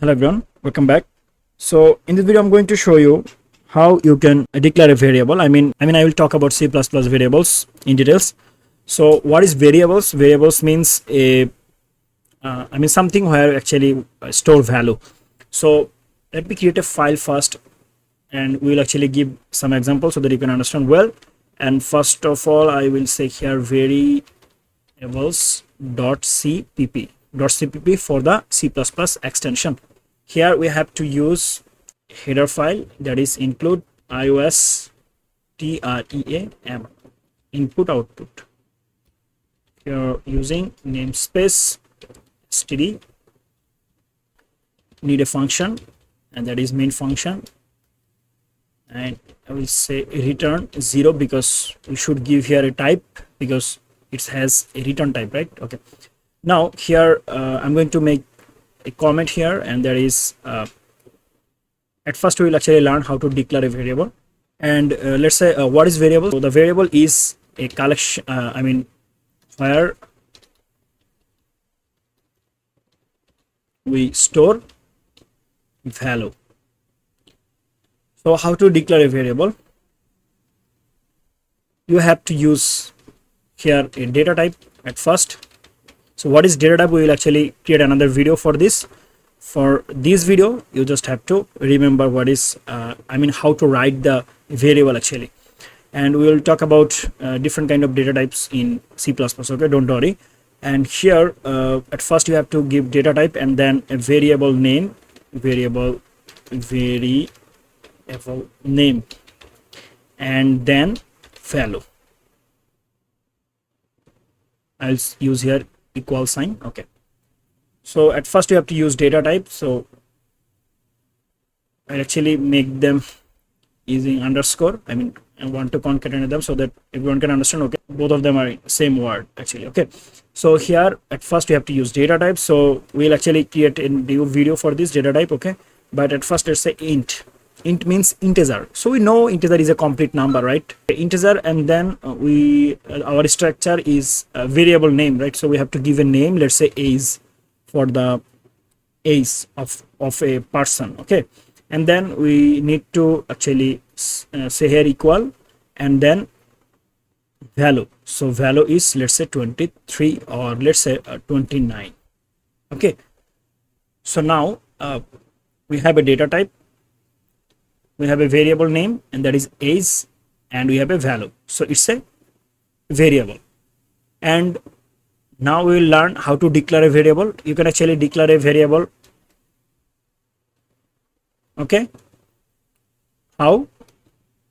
Hello everyone, welcome back. So in this video I'm going to show you how you can declare a variable. I will talk about C++ variables in details. So what is variables? Variables means something where actually store value. So let me create a file first and we will actually give some examples so that you can understand well. And first of all I will say here variables.cpp for the C++ extension. Here we have to use header file, that is include iOS TREAM input output. Here using namespace std, need a function and that is main function, and I will say return 0 because we should give here a type because it has a return type, right? Okay, now here I'm going to make a comment here, and there is at first we will actually learn how to declare a variable. And let's say what is variable. So the variable is a collection, where we store value. So how to declare a variable? You have to use here a data type at first. So what is data type? We will actually create another video for this. For this video you just have to remember what is how to write the variable actually, and we will talk about different kind of data types in C++. Okay, don't worry. And here at first you have to give data type and then a variable name, variable name, and then value. I'll use here equal sign. Okay, so at first you have to use data type. So I actually make them using underscore. I want to concatenate them so that everyone can understand. Okay, both of them are same word actually. Okay, so here at first you have to use data type. So we'll actually create a new video for this data type. Okay, but at first let's say int. Int means integer. So we know integer is a complete number, right? Integer, and then our structure is a variable name, right? So we have to give a name, let's say age, for the age of a person. Okay, and then we need to actually say here equal and then value. So value is, let's say 23 or let's say 29. Okay, so now we have a data type, we have a variable name, and that is age, and we have a value. So it's a variable. And now we will learn how to declare a variable. You can actually declare a variable. Okay, how?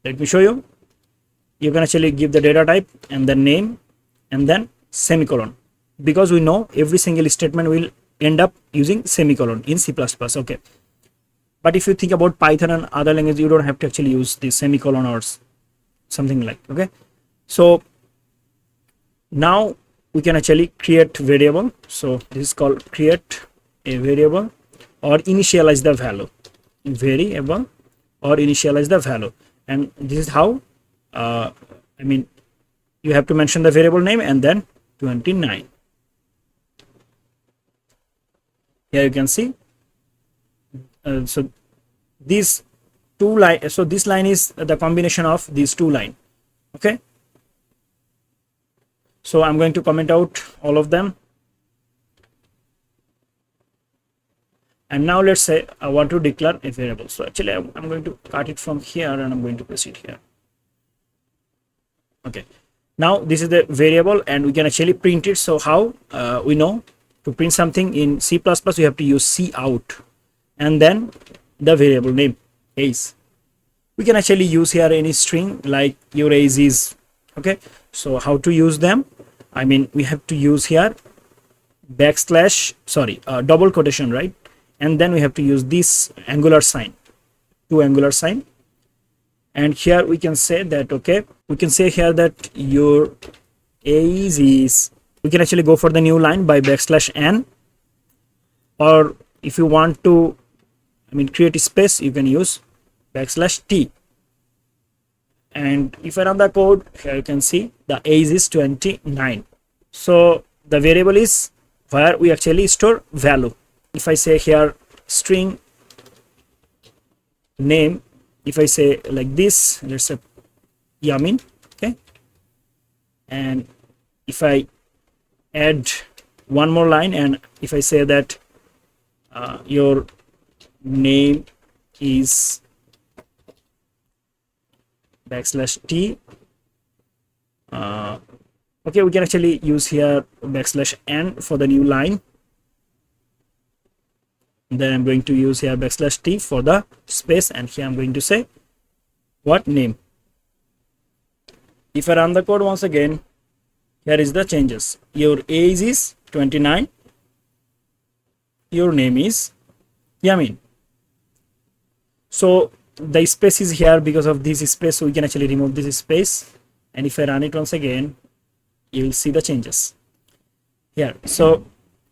Let me show you. You can actually give the data type and the name and then semicolon, because we know every single statement will end up using semicolon in C++. Okay, but if you think about Python and other languages, you don't have to actually use the semicolon or something like. Okay, so now we can actually create variable. So this is called create a variable or initialize the value. Variable or initialize the value, and this is how you have to mention the variable name and then 29. Here you can see. So these two lines, so this line is the combination of these two lines. Okay, so I'm going to comment out all of them. And now let's say I want to declare a variable. So actually I'm going to cut it from here and I'm going to place it here. Okay, now this is the variable and we can actually print it. So how we know to print something in C++, we have to use cout and then the variable name age. We can actually use here any string like your age is. Okay, so how to use them? We have to use here double quotation, right? And then we have to use this angular sign, two angular sign, and here we can say that, okay, we can say here that your age is, we can actually go for the new line by \n, or if you want to create a space, you can use \t. And if I run the code, here you can see the age is 29. So the variable is where we actually store value. If I say here string name, if I say like this, let's say Yamin, okay, and if I add one more line and if I say that your name is \t, okay, we can actually use here \n for the new line. Then I'm going to use here \t for the space, and here I'm going to say what name. If I run the code once again, here is the changes. Your age is 29, your name is Yamin. So the space is here because of this space, so we can actually remove this space, and if I run it once again, you will see the changes here. So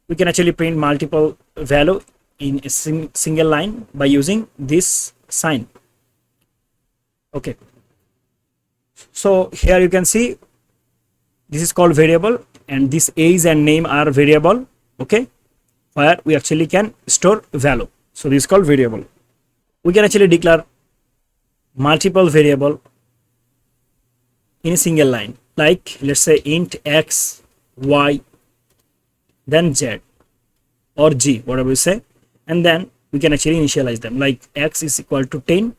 we can actually print multiple value in a single line by using this sign. Okay, so here you can see this is called variable, and this age and name are variable, okay, where we actually can store value. So this is called variable. We can actually declare multiple variable in a single line, like let's say int x, y, then z or g, whatever we say, and then we can actually initialize them, like x is equal to 10,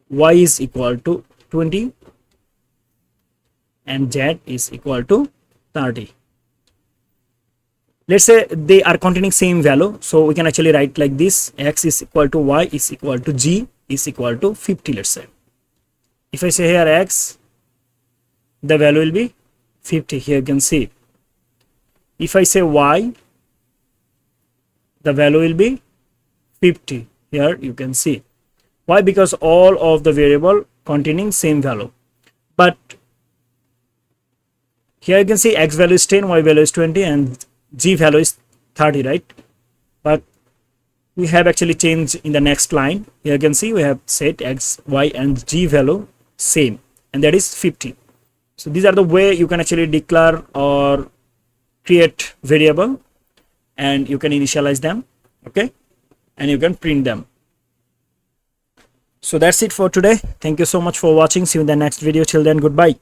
y is equal to 20, and z is equal to 30. Let's say they are containing same value, so we can actually write like this: x is equal to y is equal to g is equal to 50. Let's say if I say here x, the value will be 50. Here you can see. If I say y, the value will be 50. Here you can see. Why? Because all of the variable containing same value. But here you can see x value is 10, y value is 20, and g value is 30, right? But we have actually changed in the next line. Here you can see we have set x, y, and g value same, and that is 50. So these are the way you can actually declare or create variable, and you can initialize them, okay, and you can print them. So that's it for today. Thank you so much for watching. See you in the next video. Till then, goodbye.